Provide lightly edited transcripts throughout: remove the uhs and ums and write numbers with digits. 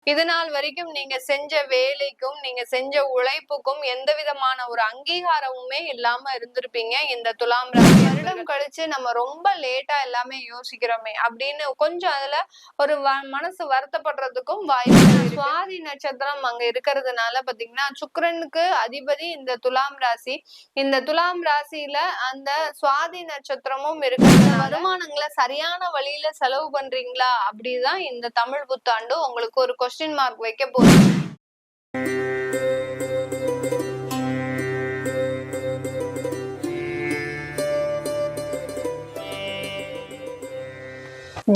இது நாள் வரைக்கும் நீங்க செஞ்ச வேலைக்கும் நீங்க செஞ்ச உழைப்புக்கும் எந்த விதமான ஒரு அங்கீகாரமுமே இல்லாம இருந்திருப்பீங்க இந்த துலாம் ராசி. வருடம் கழிச்சு நம்ம ரொம்ப லேட்டா எல்லாமே யோசிக்கிறோமே அப்படின்னு கொஞ்சம் அதுல ஒரு மனசு வருத்தப்படுறதுக்கும் வாய்ப்பு. சுவாதி நட்சத்திரம் அங்க இருக்கிறதுனால பாத்தீங்கன்னா சுக்கிரனுக்கு அதிபதி இந்த துலாம் ராசி. இந்த துலாம் ராசியில அந்த சுவாதி நட்சத்திரமும் இருக்கு. வருமானங்களை சரியான வழியில செலவு பண்றீங்களா அப்படிதான் இந்த தமிழ் புத்தாண்டு உங்களுக்கு ஒரு கொஸ்டின் மார்க் வைக்க போகுது.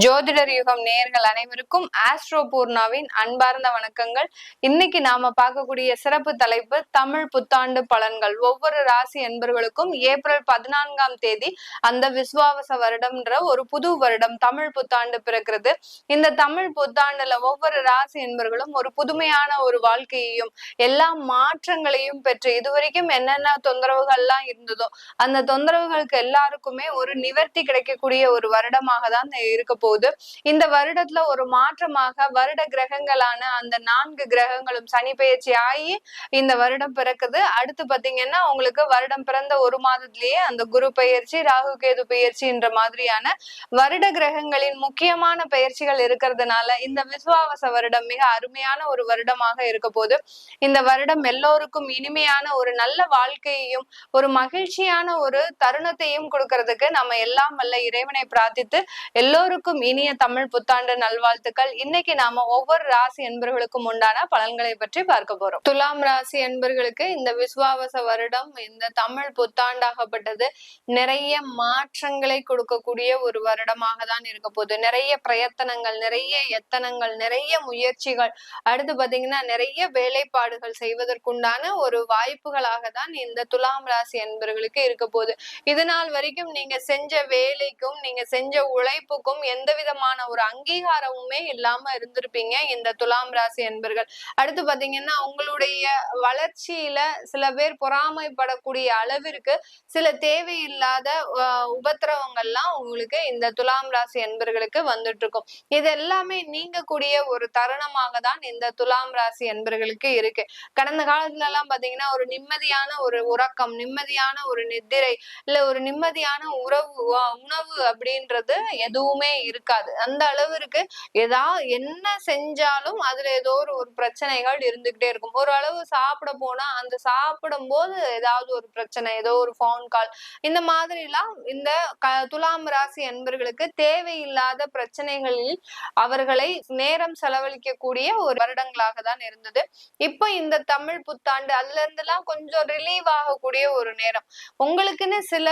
ஜோதிடர் யுகம் நேயர்கள் அனைவருக்கும் ஆஸ்ட்ரோ பூர்ணாவின் அன்பார்ந்த வணக்கங்கள். இன்னைக்கு நாம பார்க்கக்கூடிய சிறப்பு தலைப்பு தமிழ் புத்தாண்டு பலன்கள். ஒவ்வொரு ராசி என்பர்களுக்கும் ஏப்ரல் 14ஆம் தேதி அந்த விஸ்வாவச வருடம்ன்ற ஒரு புது வருடம் தமிழ் புத்தாண்டு பிறக்கிறது. இந்த தமிழ் புத்தாண்டுல ஒவ்வொரு ராசி என்பர்களும் ஒரு புதுமையான ஒரு வாழ்க்கையையும் எல்லா மாற்றங்களையும் பெற்று இதுவரைக்கும் என்னென்ன தொந்தரவுகள்லாம் இருந்ததோ அந்த தொந்தரவுகளுக்கு எல்லாருக்குமே ஒரு நிவர்த்தி கிடைக்கக்கூடிய ஒரு வருடமாக தான் இருக்க போகுது. இந்த வருடத்துல ஒரு மாற்றமாக வருட கிரகங்களான அந்த 4 கிரகங்களும் சனி பெயர்ச்சி ஆகி இந்த வருடம் பிறக்குது. அடுத்து பாத்தீங்கன்னா உங்களுக்கு வருடம் பிறந்த ஒரு மாதத்திலேயே அந்த குரு பெயர்ச்சி ராகு கேது பெயர்ச்சின்ற மாதிரியான வருட கிரகங்களின் முக்கியமான பெயர்ச்சிகள் இருக்கிறதுனால இந்த விஸ்வாவச வருடம் மிக அருமையான ஒரு வருடமாக இருக்க போது. இந்த வருடம் எல்லோருக்கும் இனிமையான ஒரு நல்ல வாழ்க்கையையும் ஒரு மகிழ்ச்சியான ஒரு தருணத்தையும் கொடுக்கறதுக்கு நம்ம எல்லாம் வல்ல இறைவனை பிரார்த்தித்து எல்லோருக்கும் இனிய தமிழ் புத்தாண்டு நல்வாழ்த்துக்கள். இன்னைக்கு நாம ஒவ்வொரு ராசி என்பர்களுக்கும் உண்டான பலன்களை பற்றி பார்க்க போறோம். துலாம் ராசி என்பர்களுக்கு இந்த விஸ்வாவச வருடம் இந்த தமிழ் புத்தாண்டாகப்பட்டது நிறைய மாற்றங்களை கொடுக்கக்கூடிய ஒரு வருடமாக தான் இருக்க போகுது. நிறைய பிரயத்தனங்கள், நிறைய எத்தனங்கள், நிறைய முயற்சிகள், அடுத்து பாத்தீங்கன்னா நிறைய வேலைப்பாடுகள் செய்வதற்குண்டான ஒரு வாய்ப்புகளாக தான் இந்த துலாம் ராசி என்பர்களுக்கு இருக்க போகுது. இது நாள் வரைக்கும் நீங்க செஞ்ச வேலைக்கும் நீங்க செஞ்ச உழைப்புக்கும் எந்த விதமான ஒரு அங்கீகாரமுமே இல்லாம இருந்திருப்பீங்க இந்த துலாம் ராசி என்பர்கள். அடுத்து பாத்தீங்கன்னா உங்களுடைய வளர்ச்சியில சில பேர் பொறாமைப்படக்கூடிய அளவிற்கு சில தேவையில்லாத உபத்திரவங்கள்லாம் உங்களுக்கு இந்த துலாம் ராசி என்பர்களுக்கு வந்துட்டு இருக்கும். இது எல்லாமே நீங்கக்கூடிய ஒரு தருணமாக தான் இந்த துலாம் ராசி என்பர்களுக்கு இருக்கு. கடந்த காலத்துல எல்லாம் பாத்தீங்கன்னா ஒரு நிம்மதியான ஒரு உறக்கம், நிம்மதியான ஒரு நித்திரை, இல்ல ஒரு நிம்மதியான உணவு அப்படின்றது எதுவுமே இருக்காது. அந்த அளவிற்கு என்ன செஞ்சாலும் அதுல ஏதோ ஒரு பிரச்சனைகள் இருந்துகிட்டே இருக்கும். ஒரு அளவு சாப்பிட போனா அந்த சாப்பிடும் போது ஏதாவது ஒரு பிரச்சனை, ஏதோ ஒரு போன் கால், இந்த மாதிரி எல்லாம் இந்த துலாம் ராசி என்பர்களுக்கு தேவையில்லாத பிரச்சனைகளில் அவர்களை நேரம் செலவழிக்கக்கூடிய ஒரு வருடங்களாக தான் இருந்தது. இப்ப இந்த தமிழ் புத்தாண்டு அதுல இருந்து எல்லாம் கொஞ்சம் ரிலீவ் ஆகக்கூடிய ஒரு நேரம், உங்களுக்குன்னு சில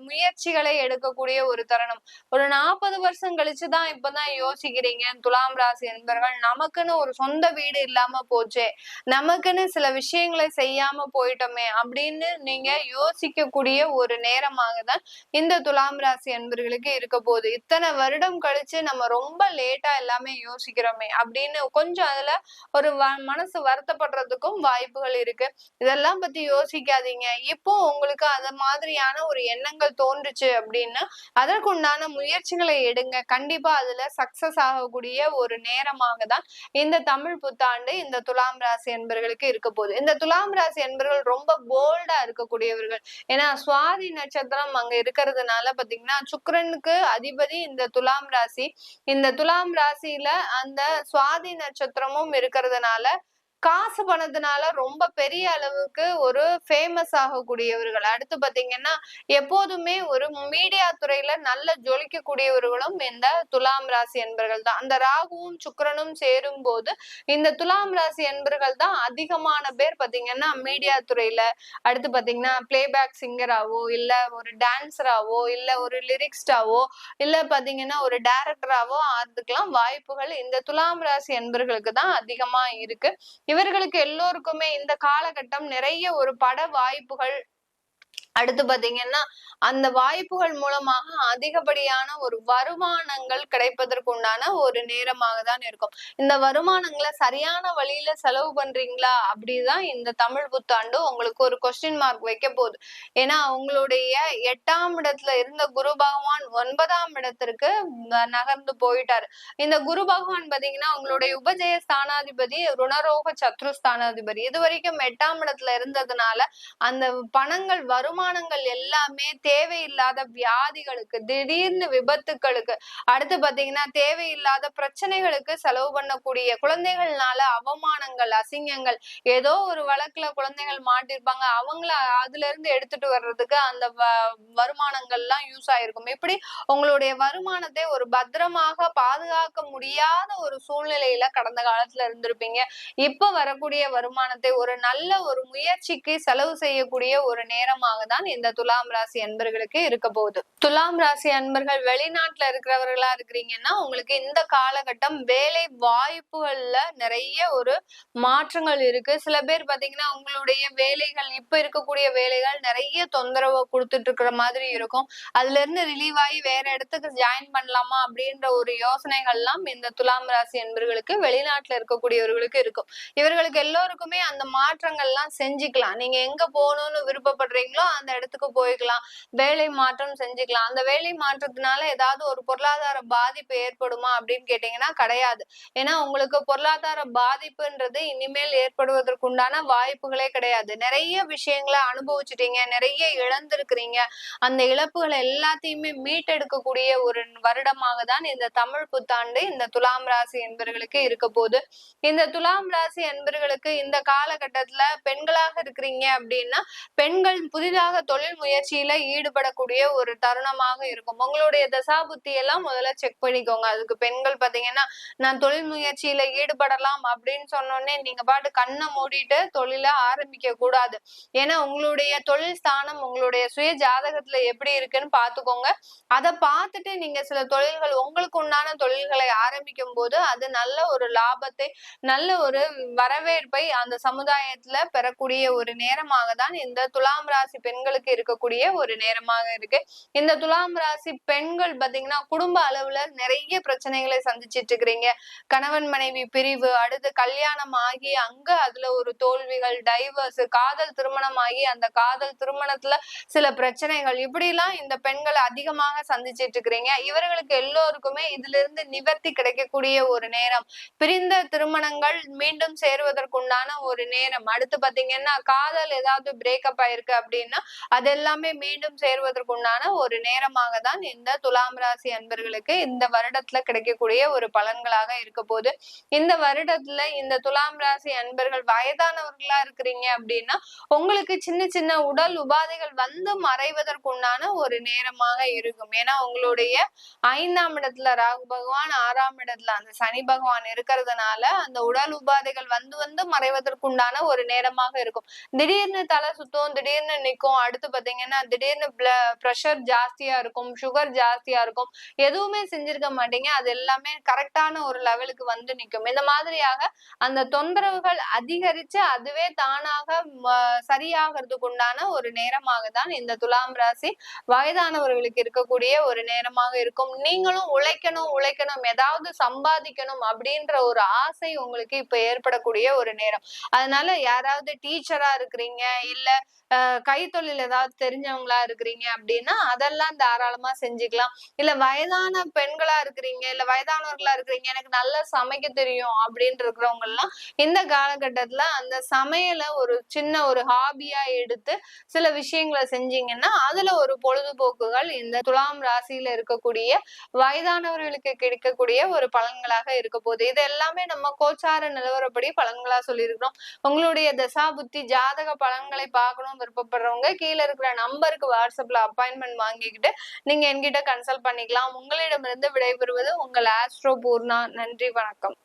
முயற்சிகளை எடுக்கக்கூடிய ஒரு தருணம். ஒரு 40 வருஷம் கழிச்சுதான் இப்பதான் யோசிக்கிறீங்க துலாம் ராசி என்பர்கள், நமக்குன்னு ஒரு சொந்த வீடு இல்லாம போச்சே, நமக்குன்னு சில விஷயங்களை செய்யாம போயிட்டோமே அப்படின்னு நீங்க யோசிக்கக்கூடிய ஒரு நேரமாக தான் இந்த துலாம் ராசி என்பர்களுக்கு இருக்க போகுது. இத்தனை வருடம் கழிச்சு நம்ம ரொம்ப லேட்டா எல்லாமே யோசிக்கிறோமே அப்படின்னு கொஞ்சம் அதுல ஒரு மனசு வருத்தப்படுறதுக்கும் வாய்ப்புகள் இருக்கு. இதெல்லாம் பத்தி யோசிக்காதீங்க. இப்போ உங்களுக்கு அது மாதிரியான ஒரு எண்ணங்கள் தோன்றுச்சு அப்படின்னா அதற்குண்டான முயற்சிகளை எடுங்க. கண்டிப்பா அதுல சக்சஸ் ஆகக்கூடிய ஒரு நேரமாக தான் இந்த தமிழ் புத்தாண்டு இந்த துலாம் ராசி என்பர்களுக்கு இருக்க போகுது. இந்த துலாம் ராசி என்பர்கள் ரொம்ப போல்டா இருக்கக்கூடியவர்கள். ஏன்னா சுவாதி நட்சத்திரம் அங்க இருக்கிறதுனால பாத்தீங்கன்னா சுக்கிரனுக்கு அதிபதி இந்த துலாம் ராசி. இந்த துலாம் ராசியில அந்த சுவாதி நட்சத்திரமும் இருக்கிறதுனால காசு பணத்தினால ரொம்ப பெரிய அளவுக்கு ஒரு ஃபேமஸ் ஆகக்கூடியவர்கள். அடுத்து பாத்தீங்கன்னா எப்போதுமே ஒரு மீடியா துறையில நல்ல ஜொலிக்கக்கூடியவர்களும் இந்த துலாம் ராசி என்பர்கள் தான். அந்த ராகுவும் சுக்கிரனும் சேரும் போது இந்த துலாம் ராசி என்பர்கள் தான் அதிகமான பேர் பாத்தீங்கன்னா மீடியா துறையில, அடுத்து பாத்தீங்கன்னா பிளேபேக் சிங்கராவோ, இல்ல ஒரு டான்சராவோ, இல்ல ஒரு லிரிக்ஸ்டாவோ, இல்ல பாத்தீங்கன்னா ஒரு டைரக்டராவோ அதுக்கெல்லாம் வாய்ப்புகள் இந்த துலாம் ராசி என்பர்களுக்கு தான் அதிகமா இருக்கு. இவர்களுக்கு எல்லோருக்குமே இந்த காலகட்டம் நிறைய ஒரு பட வாய்ப்புகள், அடுத்து பாத்தீங்கன்னா அந்த வாய்ப்புகள் மூலமாக அதிகப்படியான ஒரு வருமானங்கள் கிடைப்பதற்குண்டான ஒரு நேரமாக தான் இருக்கும். இந்த வருமானங்களை சரியான வழியில செலவு பண்றீங்களா அப்படிதான் இந்த தமிழ் புத்தாண்டு உங்களுக்கு ஒரு கொஸ்டின் மார்க் வைக்க போகுது. ஏன்னா உங்களுடைய 8ஆம் இடத்துல இருந்த குரு பகவான் 9ஆம் இடத்திற்கு நகர்ந்து போயிட்டாரு. இந்த குரு பகவான் பாத்தீங்கன்னா உங்களுடைய உபஜய ஸ்தானாதிபதி, ருணரோக சத்ரு ஸ்தானாதிபதி. இது வரைக்கும் 8ஆம் இடத்துல இருந்ததுனால அந்த பணங்கள் வருமானங்கள் எல்லாமே தேவையில்லாத வியாதிகளுக்கு, திடீர்னு விபத்துக்களுக்கு, அடுத்து பாத்தீங்கன்னா தேவையில்லாத பிரச்சனைகளுக்கு செலவு பண்ணக்கூடிய, குழந்தைகள்னால அவமானங்கள், அசிங்கங்கள், ஏதோ ஒரு வழக்குல குழந்தைகள் மாட்டிருப்பாங்க, அவங்கள அதுல இருந்து எடுத்துட்டு வர்றதுக்கு அந்த வருமானங்கள்லாம் யூஸ் ஆயிருக்கும். இப்படி உங்களுடைய வருமானத்தை ஒரு பத்திரமாக பாதுகாக்க முடியாத ஒரு சூழ்நிலையில கடந்த காலத்துல இருந்திருப்பீங்க. இப்ப வரக்கூடிய வருமானத்தை ஒரு நல்ல ஒரு முயற்சிக்கு செலவு செய்யக்கூடிய ஒரு நேரமாக தான் இந்த துலாம் ராசி அன்பர்களுக்கு இருக்க போகுது. துலாம் ராசி அன்பர்கள் வெளிநாட்டுல இருக்கிறவர்களா இருக்கிறீங்கன்னா உங்களுக்கு இந்த காலகட்டம் வேலை வாய்ப்புகள்ல நிறைய ஒரு மாற்றங்கள் இருக்கு. சில பேர் பாத்தீங்கன்னா உங்களுடைய வேலைகள், இப்ப இருக்கக்கூடிய வேலைகள் நிறைய தொந்தரவு கொடுத்துட்டு இருக்கிற மாதிரி இருக்கும். அதுல இருந்து ரிலீவ் ஆகி வேற இடத்துக்கு ஜாயின் பண்ணலாமா அப்படின்ற ஒரு யோசனைகள்லாம் இந்த துலாம் ராசி அன்பர்களுக்கு வெளிநாட்டுல இருக்கக்கூடியவர்களுக்கு இருக்கும். இவர்களுக்கு எல்லோருக்குமே அந்த மாற்றங்கள்லாம் செஞ்சுக்கலாம். நீங்க எங்க போகணும்னு விருப்பப்படுறீங்களோ அந்த இடத்துக்கு போய்க்கலாம். வேலை மாற்றம் செஞ்சுக்கலாம். அந்த வேலை மாற்றத்தினால ஏதாவது ஒரு பொருளாதார பாதிப்பு ஏற்படுமா அப்படின்னு கேட்டீங்கன்னா கிடையாது. ஏன்னா உங்களுக்கு பொருளாதார பாதிப்புன்றது இனிமேல் ஏற்படுவதற்குண்டான வாய்ப்புகளே கிடையாது. நிறைய விஷயங்களை அனுபவிச்சுட்டீங்க, நிறைய இழந்திருக்கிறீங்க. அந்த இழப்புகளை எல்லாத்தையுமே மீட்டெடுக்கக்கூடிய ஒரு வருடமாக தான் இந்த தமிழ் புத்தாண்டு இந்த துலாம் ராசி என்பவர்களுக்கு இருக்க போகுது. இந்த துலாம் ராசி என்பவர்களுக்கு இந்த காலகட்டத்துல பெண்களாக இருக்கிறீங்க அப்படின்னா பெண்கள் புதிதாக தொழில் முயற்சியில ஈடுபடக்கூடிய ஒரு தருணமாக இருக்கும். உங்களுடைய தசாபுத்தி எல்லாம் முதல்ல செக் பண்ணிக்கோங்க. அதுக்கு பெண்கள் பாத்தீங்கன்னா நான் தொழில் முயற்சியில ஈடுபடலாம் அப்படின்னு சொன்னோடனே நீங்க பாட்டு கண்ணை மூடிட்டு தொழில ஆரம்பிக்க கூடாது. ஏன்னா உங்களுடைய தொழில் ஸ்தானம் உங்களுடைய சுய ஜாதகத்துல எப்படி இருக்குன்னு பாத்துக்கோங்க. அதை பார்த்துட்டு நீங்க சில தொழில்கள் உங்களுக்கு உண்டான தொழில்களை ஆரம்பிக்கும் போது அது நல்ல ஒரு லாபத்தை, நல்ல ஒரு வரவேற்பை அந்த சமுதாயத்துல பெறக்கூடிய ஒரு நேரமாக தான் இந்த துலாம் ராசி பெண்களுக்கு இருக்கக்கூடிய ஒரு நேரமாக இருக்கு. இந்த துலாம் ராசி பெண்கள் பாத்தீங்கன்னா குடும்ப அளவுல நிறைய பிரச்சனைகளை சந்திச்சிட்டு இருக்கிறீங்க. கணவன் மனைவி பிரிவு, அடுத்து கல்யாணம் ஆகி அங்க அதுல ஒரு தோல்விகள், டைவர்ஸ், காதல் திருமணம் ஆகி அந்த காதல் திருமணத்துல சில பிரச்சனைகள், இப்படி எல்லாம் இந்த பெண்கள் அதிகமாக சந்திச்சிட்டு இருக்கிறீங்க. இவர்களுக்கு எல்லோருக்குமே இதுல இருந்து நிவர்த்தி கிடைக்கக்கூடிய ஒரு நேரம். பிரிந்த திருமணங்கள் மீண்டும் சேருவதற்குண்டான ஒரு நேரம். அடுத்து பாத்தீங்கன்னா காதல் ஏதாவது பிரேக்கப் ஆயிருக்கு அப்படின்னா அது எல்லாமே மீண்டும் சேருவதற்குண்டான ஒரு நேரமாக தான் இந்த துலாம் ராசி அன்பர்களுக்கு இந்த வருடத்துல கிடைக்கக்கூடிய ஒரு பலன்களாக இருக்க போது. இந்த வருடத்துல இந்த துலாம் ராசி அன்பர்கள் வயதானவர்களா இருக்கிறீங்க அப்படின்னா உங்களுக்கு சின்ன சின்ன உடல் உபாதைகள் வந்து மறைவதற்குண்டான ஒரு நேரமாக இருக்கும். ஏன்னா உங்களுடைய 5ஆம் இடத்துல ராகு பகவான், 6ஆம் இடத்துல அந்த சனி பகவான் இருக்கிறதுனால அந்த உடல் உபாதைகள் வந்து வந்து மறைவதற்குண்டான ஒரு நேரமாக இருக்கும். திடீர்னு தலை சுத்தம், திடீர்னு நிற்கும். அடுத்து பாத்தீங்கன்னா திடீர்னு பிரஷர் ஜாஸ்தியா இருக்கும், சுகர் ஜாஸ்தியா இருக்கும். எதுவுமே செஞ்சிருக்க மாட்டீங்க, அது எல்லாமே கரெக்டான ஒரு லெவலுக்கு வந்து நிற்கும். இந்த மாதிரியாக அந்த தொந்தரவுகள் அதிகரிச்சு அதுவே தானாக சரியாகிறதுக்கு உண்டான ஒரு நேரமாக தான் இந்த துலாம் ராசி வயதானவர்களுக்கு இருக்கக்கூடிய ஒரு நேரமாக இருக்கும். நீங்களும் உழைக்கணும் உழைக்கணும், ஏதாவது சம்பாதிக்கணும் அப்படின்ற ஒரு ஆசை உங்களுக்கு இப்ப ஏற்படக்கூடிய ஒரு நேரம். அதனால யாராவது டீச்சரா இருக்கிறீங்க, இல்ல கைத்தொழில் ஏதாவது தெரிஞ்சவங்களா இருக்கிறீங்க அப்படின்னா அதெல்லாம் தாராளமா செஞ்சுக்கலாம். இல்ல வயதான பெண்களா இருக்கிறீங்க, இல்ல வயதானவர்களா இருக்கிறீங்க, எனக்கு நல்லா சமைக்க தெரியும் அப்படின்னு இருக்கிறவங்க எல்லாம் இந்த காலகட்டத்துல அந்த சமையல ஒரு சின்ன ஒரு ஹாபியா எடுத்து சில விஷயங்களை செஞ்சீங்கன்னா அதுல ஒரு பொழுதுபோக்குகள் இந்த துலாம் ராசியில இருக்கக்கூடிய வயதானவர்களுக்கு கிடைக்கக்கூடிய ஒரு பலன்களாக இருக்க போகுது. இது எல்லாமே நம்ம கோச்சார நிலவரப்படி பலன்களா சொல்லியிருக்கிறோம். உங்களுடைய தசா புத்தி ஜாதக பலன்களை பார்க்கணும் விருப்பப்படுறவங்க கீழே இருக்கிற நம்பருக்கு வாட்ஸ்அப்ல அப்பாயின்மெண்ட் வாங்கிக்கிட்டு நீங்க என்கிட்ட கன்சல்ட் பண்ணிக்கலாம். உங்களிடமிருந்து விடைபெறுவது உங்கள் ஆஸ்ட்ரோ பூர்ணா. நன்றி, வணக்கம்.